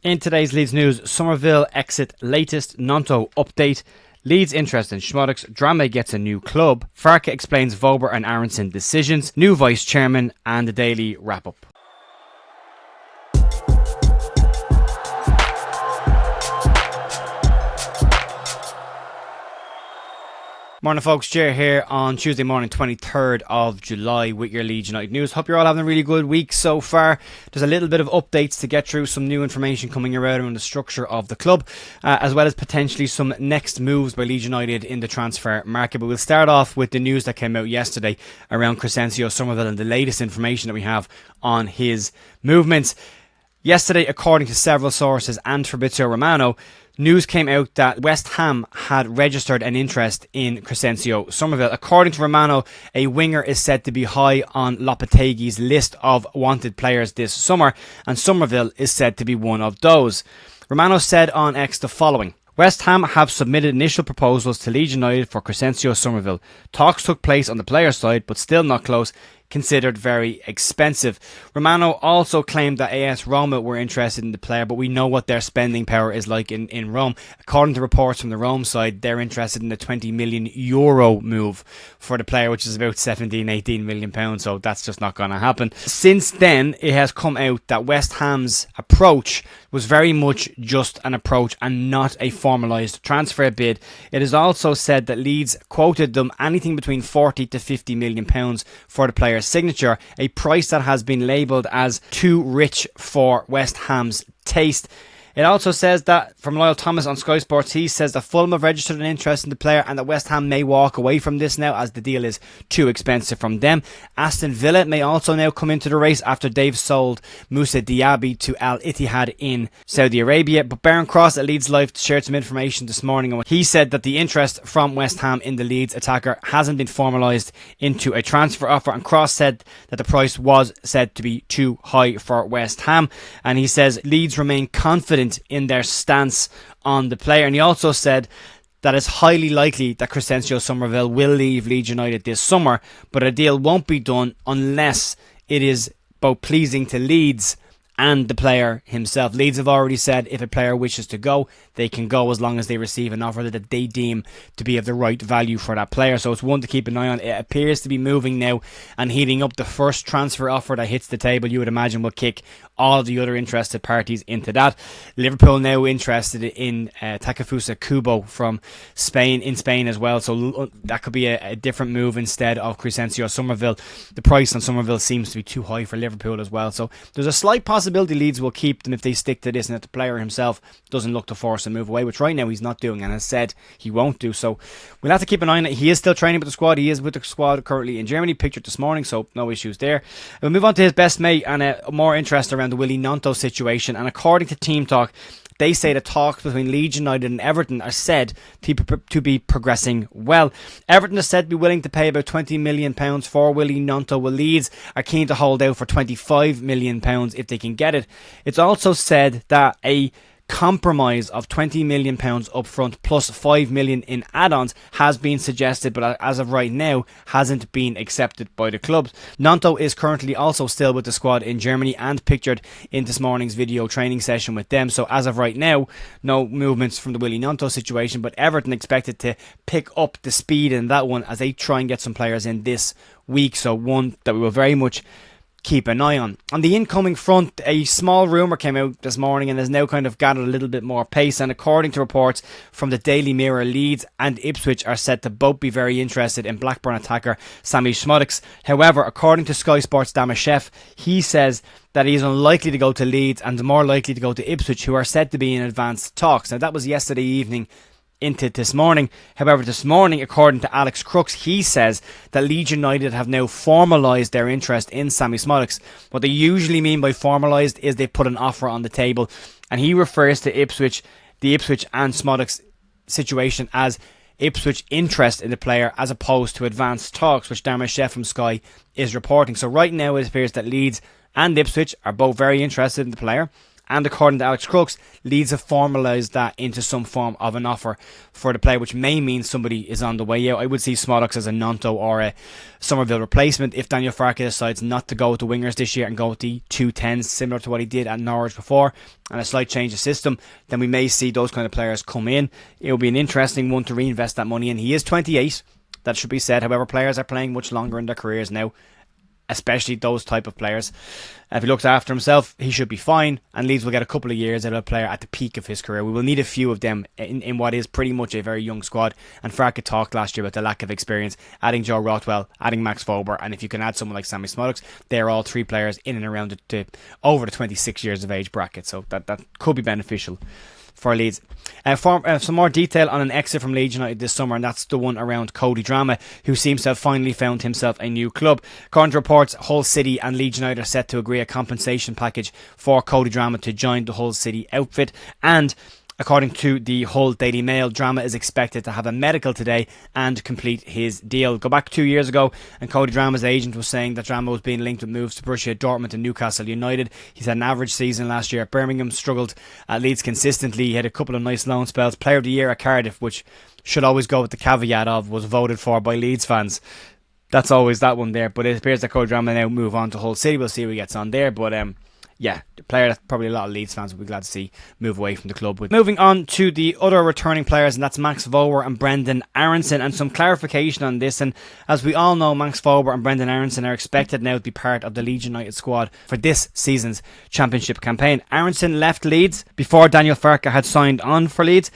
In today's Leeds news, Summerville exit latest Gnonto update, Leeds interest in Szmodics, Drameh gets a new club, Farke explains Wober and Aaronson decisions, new vice chairman, and the daily wrap up. Morning folks, Jer here on Tuesday morning 23rd of July with your Leeds United news. Hope you're all having a really good week so far. There's a little bit of updates to get through, some new information coming around the structure of the club, as well as potentially some next moves by Leeds United in the transfer market. But we'll start off with the news that came out yesterday around Crescencio Summerville and the latest information that we have on his movements. Yesterday, according to several sources and Fabrizio Romano, news came out that West Ham had registered an interest in Crescencio Summerville. According to Romano, a winger is said to be high on Lopetegui's list of wanted players this summer, and Summerville is said to be one of those. Romano said on X the following: West Ham have submitted initial proposals to Leeds United for Crescencio Summerville. Talks took place on the player side, but still not close. Considered very expensive. Romano also claimed that AS Roma were interested in the player, but we know what their spending power is like in Rome. According to reports from the Rome side, they're interested in a €20 million move for the player, which is about 17-18 million pounds, so that's just not going to happen. Since then, it has come out that West Ham's approach was very much just an approach and not a formalised transfer bid. It is also said that Leeds quoted them anything between 40 to 50 million pounds for the player's signature, a price that has been labelled as too rich for West Ham's taste. It also says that, from Lyle Thomas on Sky Sports, he says that Fulham have registered an interest in the player and that West Ham may walk away from this now as the deal is too expensive from them. Aston Villa may also now come into the race after they've sold Moussa Diaby to Al Ittihad in Saudi Arabia. But Baron Cross at Leeds Live shared some information this morning, and he said that the interest from West Ham in the Leeds attacker hasn't been formalised into a transfer offer, and Cross said that the price was said to be too high for West Ham, and he says Leeds remain confident in their stance on the player. And he also said that it's highly likely that Crescencio Summerville will leave Leeds United this summer, but a deal won't be done unless it is both pleasing to Leeds and the player himself. Leeds have already said if a player wishes to go, they can go as long as they receive an offer that they deem to be of the right value for that player. So it's one to keep an eye on. It appears to be moving now and heating up. The first transfer offer that hits the table, you would imagine, will kick all the other interested parties into that. Liverpool now interested in Takefusa Kubo from Spain, in Spain as well. So that could be a different move instead of Crescencio Summerville. The price on Summerville seems to be too high for Liverpool as well. So there's a slight possibility Leeds will keep them if they stick to this and that the player himself doesn't look to force a move away, which right now he's not doing and has said he won't do. So we'll have to keep an eye on it. He is still training with the squad. He is with the squad currently in Germany, pictured this morning, so no issues there. We'll move on to his best mate and more interest around the Willie Gnonto situation. And according to Team Talk, they say the talks between Leeds United and Everton are said to be progressing well. Everton is said to be willing to pay about £20 million for Willie Gnonto, while Leeds are keen to hold out for £25 million if they can get it. It's also said that a compromise of £20 million up front plus £5 million in add-ons has been suggested, but as of right now hasn't been accepted by the clubs. Gnonto is currently also still with the squad in Germany and pictured in this morning's video training session with them. So as of right now, no movements from the Willie Gnonto situation, but Everton expected to pick up the speed in that one as they try and get some players in this week. So one that we will very much keep an eye on. On the incoming front, a small rumour came out this morning and has now kind of gathered a little bit more pace, and according to reports from the Daily Mirror, Leeds and Ipswich are said to both be very interested in Blackburn attacker Sami Szmodics. However, according to Sky Sports' Drameh Has, he says that he is unlikely to go to Leeds and more likely to go to Ipswich, who are said to be in advanced talks. Now that was yesterday evening into this morning. However, this morning, according to Alex Crooks, he says that Leeds United have now formalised their interest in Sami Szmodics. What they usually mean by formalised is they've put an offer on the table, and he refers to the Ipswich and Szmodics situation as Ipswich interest in the player as opposed to advanced talks, which Drameh Has from Sky is reporting. So right now it appears that Leeds and Ipswich are both very interested in the player, And according to Alex Crooks, Leeds have formalised that into some form of an offer for the player, which may mean somebody is on the way out. I would see Szmodics as a Gnonto or a Summerville replacement if Daniel Farke decides not to go with the wingers this year and go with the 210s, similar to what he did at Norwich before, and a slight change of system. Then we may see those kind of players come in. It'll be an interesting one to reinvest that money in. He is 28, that should be said. However, players are playing much longer in their careers now, especially those type of players. If he looks after himself, he should be fine, and Leeds will get a couple of years out of a player at the peak of his career. We will need a few of them in what is pretty much a very young squad, and Farke talked last year about the lack of experience, adding Joe Rothwell, adding Max Wober, and if you can add someone like Sammy Szmodics, they're all three players in and around over the 26 years of age bracket, so that could be beneficial for Leeds. Some more detail on an exit from Leeds United this summer, and that's the one around Cody Drameh, who seems to have finally found himself a new club. According to reports, Hull City and Leeds United are set to agree a compensation package for Cody Drameh to join the Hull City outfit, and according to the Hull Daily Mail, Drameh is expected to have a medical today and complete his deal. Go back 2 years ago, and Cody Drameh's agent was saying that Drameh was being linked with moves to Borussia Dortmund and Newcastle United. He's had an average season last year at Birmingham, struggled at Leeds consistently. He had a couple of nice loan spells. Player of the Year at Cardiff, which should always go with the caveat of was voted for by Leeds fans. That's always that one there. But it appears that Cody Drameh now move on to Hull City. We'll see who he gets on there. But yeah, the player that probably a lot of Leeds fans will be glad to see move away from the club with. Moving on to the other returning players, and that's Max Wober and Brendan Aaronson, and some clarification on this. And as we all know, Max Wober and Brendan Aaronson are expected now to be part of the Leeds United squad for this season's championship campaign. Aaronson left Leeds before Daniel Farke had signed on for Leeds,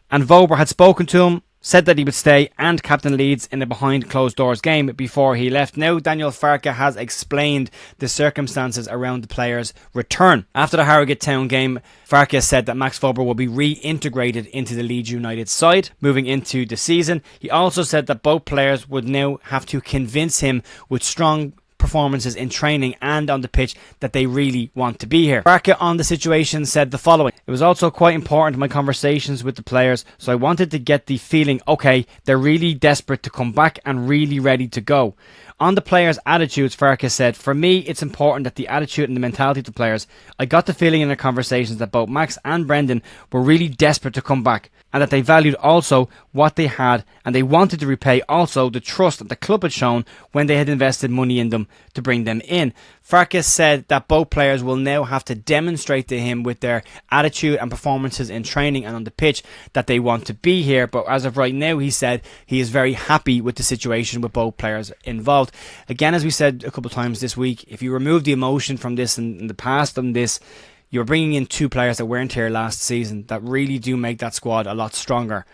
and Wober had spoken to him, said that he would stay and captain Leeds in a behind closed doors game before he left. Now Daniel Farke has explained the circumstances around the player's return. After the Harrogate Town game, Farke said that Max Wober will be reintegrated into the Leeds United side moving into the season. He also said that both players would now have to convince him with strong performances in training and on the pitch that they really want to be here. Farke on the situation said the following: "It was also quite important in my conversations with the players, so I wanted to get the feeling, okay, they're really desperate to come back and really ready to go." On the players' attitudes, Farke said, "For me, it's important that the attitude and the mentality of the players. I got the feeling in their conversations that both Max and Brendan were really desperate to come back, and that they valued also what they had, and they wanted to repay also the trust that the club had shown when they had invested money in them to bring them in." Farke said that both players will now have to demonstrate to him with their attitude and performances in training and on the pitch that they want to be here. But as of right now, he said he is very happy with the situation with both players involved. Again, as we said a couple of times this week, if you remove the emotion from this and in the past on this, you're bringing in two players that weren't here last season that really do make that squad a lot stronger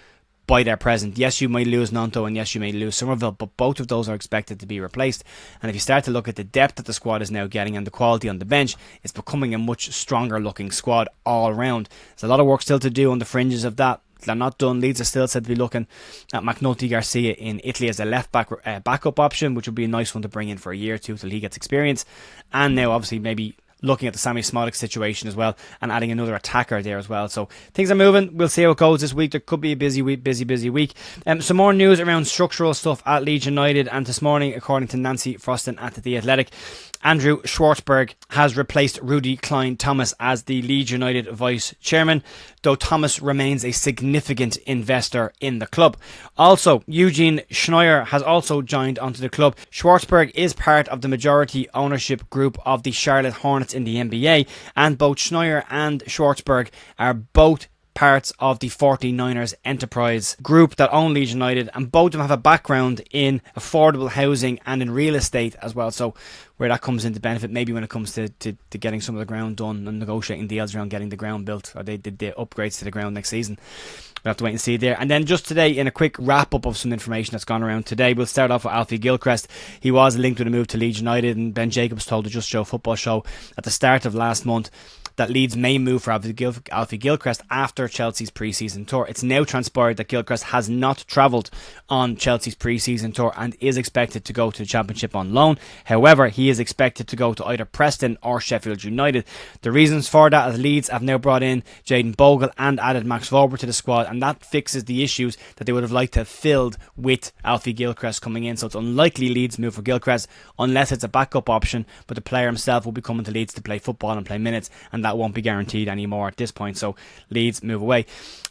by their present. Yes, you might lose Gnonto, and yes, you may lose Summerville, but both of those are expected to be replaced. And if you start to look at the depth that the squad is now getting and the quality on the bench, it's becoming a much stronger looking squad all around. There's a lot of work still to do on the fringes of that. They're not done. Leeds are still said to be looking at McNulty Garcia in Italy as a left back backup option, which would be a nice one to bring in for a year or two till he gets experience. And now obviously maybe looking at the Sammy Szmodics situation as well and adding another attacker there as well. So things are moving. We'll see how it goes this week. There could be a busy week. Some more news around structural stuff at Leeds United, and this morning, according to Nancy Froston at The Athletic, Andrew Schwartzberg has replaced Rudy Klein-Thomas as the Leeds United vice chairman, though Thomas remains a significant investor in the club. Also, Eugene Schneier has also joined onto the club. Schwartzberg is part of the majority ownership group of the Charlotte Hornets in the NBA, and both Schneier and Schwartzberg are both parts of the 49ers enterprise group that own Leeds United, and both of them have a background in affordable housing and in real estate as well. So where that comes into benefit maybe when it comes to getting some of the ground done and negotiating deals around getting the ground built, or they did the upgrades to the ground next season. We'll have to wait and see there. And then just today, in a quick wrap up of some information that's gone around today, we'll start off with Alfie Gilchrist. He was linked with a move to Leeds United, and Ben Jacobs told the Just Show football show at the start of last month that Leeds may move for Alfie Gilchrist after Chelsea's pre-season tour. It's now transpired that Gilchrist has not travelled on Chelsea's pre-season tour and is expected to go to the Championship on loan. However, he is expected to go to either Preston or Sheffield United. The reasons for that is Leeds have now brought in Jayden Bogle and added Max Wober to the squad, and that fixes the issues that they would have liked to have filled with Alfie Gilchrist coming in. So it's unlikely Leeds move for Gilchrist unless it's a backup option, but the player himself will be coming to Leeds to play football and play minutes, and and that won't be guaranteed anymore at this point. So Leeds move away.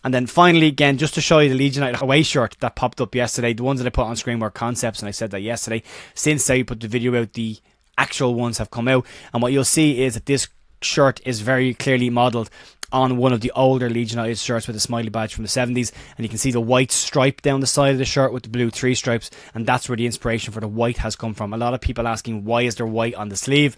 And then finally, again, just to show you the Leeds United away shirt that popped up yesterday, the ones that I put on screen were concepts, and I said that yesterday. Since I put the video out, the actual ones have come out, and what you'll see is that this shirt is very clearly modelled on one of the older Leeds United shirts with a smiley badge from the 70s, and you can see the white stripe down the side of the shirt with the blue 3 stripes, and that's where the inspiration for the white has come from. A lot of people asking, why is there white on the sleeve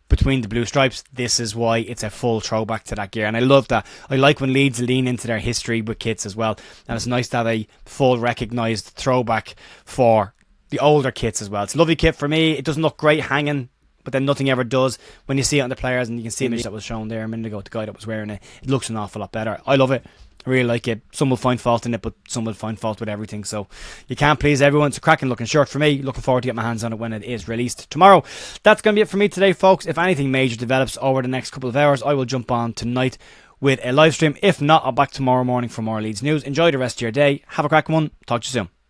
between the blue stripes? This is why. It's a full throwback to that gear, and I love that. I like when Leeds lean into their history with kits as well, and it's nice to have a full recognised throwback for the older kits as well. It's a lovely kit for me. It doesn't look great hanging, but then nothing ever does when you see it on the players, and you can see the image that was shown there a minute ago, the guy that was wearing it. It looks an awful lot better. I love it. I really like it. Some will find fault in it, but some will find fault with everything. So you can't please everyone. It's a cracking looking shirt for me. Looking forward to get my hands on it when it is released tomorrow. That's going to be it for me today, folks. If anything major develops over the next couple of hours, I will jump on tonight with a live stream. If not, I'll be back tomorrow morning for more Leeds news. Enjoy the rest of your day. Have a cracking one. Talk to you soon.